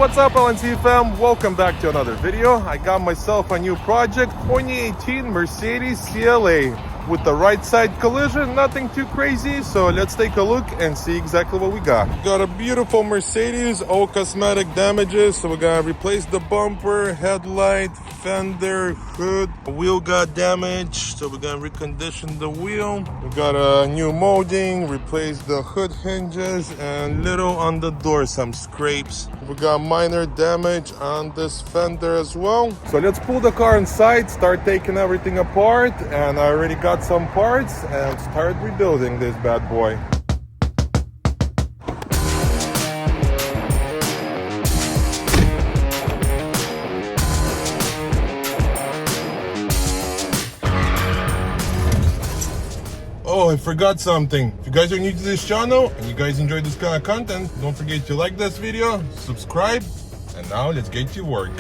What's up, LNC fam? Welcome back to another video. I got myself a new project, 2018 Mercedes CLA with the right side collision, nothing too crazy. So let's take a look and see exactly what we got. Got a beautiful Mercedes, all cosmetic damages. So we're gonna replace the bumper, headlight, fender, hood. Wheel got damaged, so we're gonna recondition the wheel. We got a new molding, replace the hood hinges, and little on the door, some scrapes. We got minor damage on this fender as well. So let's pull the car inside, start taking everything apart, and I already got some parts and start rebuilding this bad boy. Oh, I forgot something. If you guys are new to this channel and you guys enjoy this kind of content, don't forget to like this video, subscribe, and now let's get to work.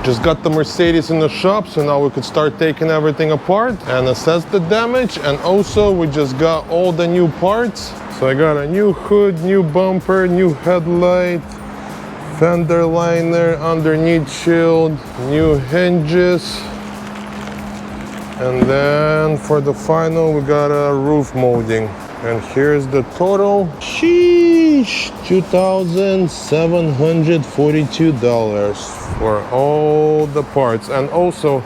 Just got the Mercedes in the shop, so now we could start taking everything apart and assess the damage. And also we just got all the new parts. So I got a new hood, new bumper, new headlight, fender liner, underneath shield, new hinges. And then for the final, we got a roof molding. And here's the total. Sheesh, $2,742 for all the parts. And also,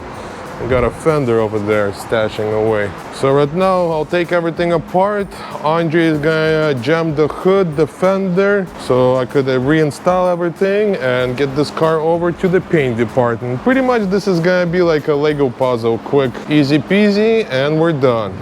we got a fender over there stashing away. So right now, I'll take everything apart. Andre is gonna jam the hood, the fender, so I could reinstall everything and get this car over to the paint department. Pretty much this is gonna be like a Lego puzzle, quick, easy peasy, and we're done.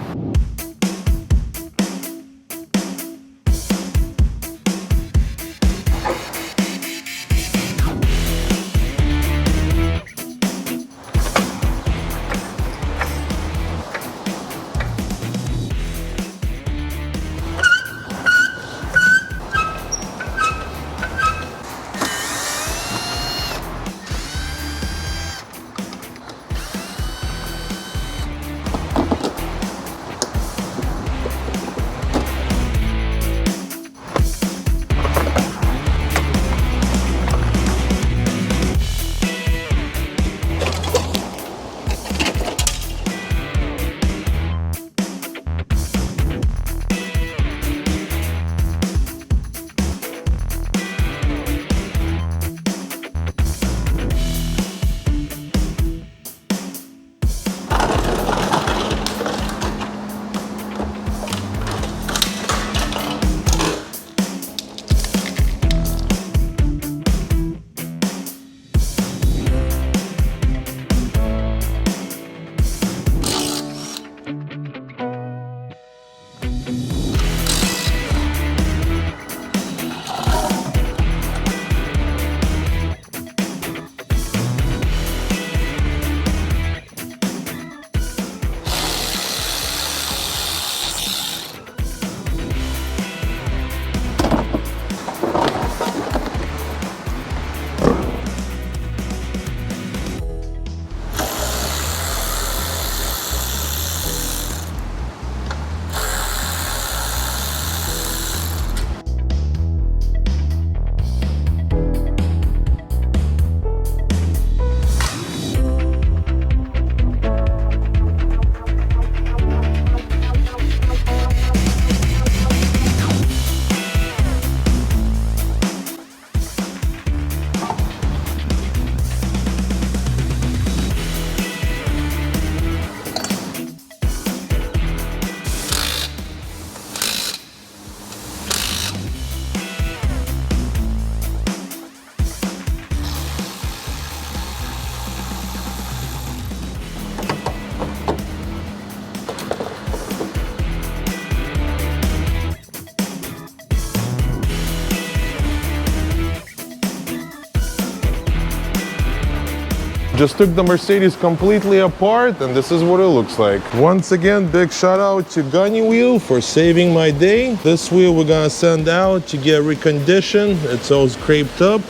Just took the Mercedes completely apart, and this is what it looks like. Once again, big shout out to Gunny Wheel for saving my day. This wheel we're gonna send out to get reconditioned. It's all scraped up.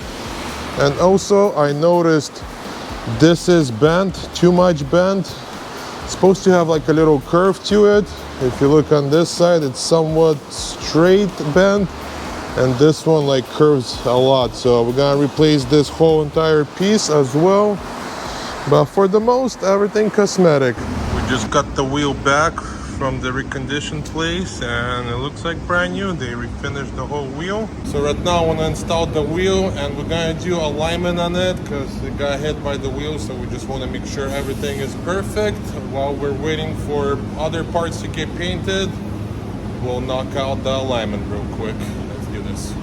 And also I noticed This is bent, too much bent. It's supposed to have like a little curve to it. If you look on this side, it's somewhat straight bent, and this one like curves a lot. So we're gonna replace this whole entire piece as well. But for the most, everything cosmetic. We just got the wheel back from the reconditioned place, and it looks like brand new. They refinished the whole wheel. So right now I want to install the wheel, and we're gonna do alignment on it because it got hit by the wheel. So we just want to make sure everything is perfect. While we're waiting for other parts to get painted, we'll knock out the alignment real quick. Let's do this.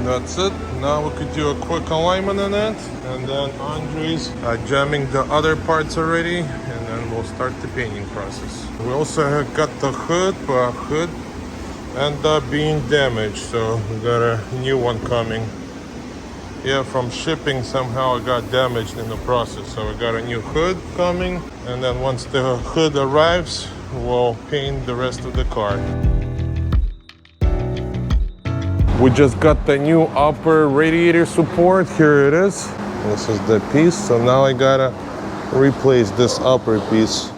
That's it. Now we could do a quick alignment on it, and then Andre's jamming the other parts already, and then we'll start the painting process. We also have got the hood, but hood ended up being damaged, so we got a new one coming. Yeah, from shipping somehow it got damaged in the process, so we got a new hood coming, and then once the hood arrives, we'll paint the rest of the car. We just got the new upper radiator support. Here it is. This is the piece. So now I gotta replace this upper piece.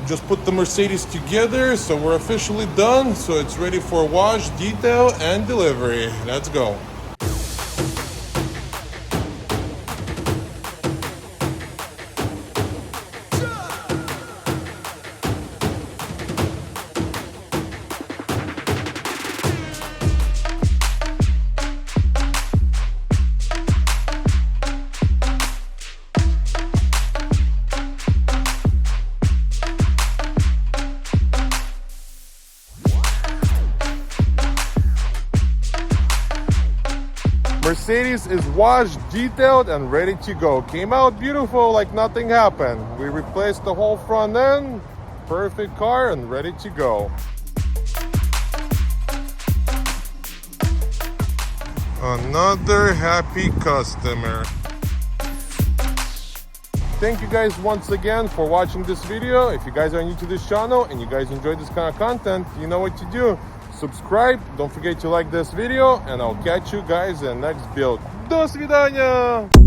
Just put the Mercedes together, so we're officially done. So it's ready for wash, detail, and delivery. Let's go. Mercedes is washed, detailed, and ready to go. Came out beautiful, like nothing happened. We replaced the whole front end. Perfect car and ready to go. Another happy customer. Thank you guys once again for watching this video. If you guys are new to this channel and you guys enjoy this kind of content, you know what to do. Subscribe, don't forget to like this video, and I'll catch you guys in the next build. До свидания!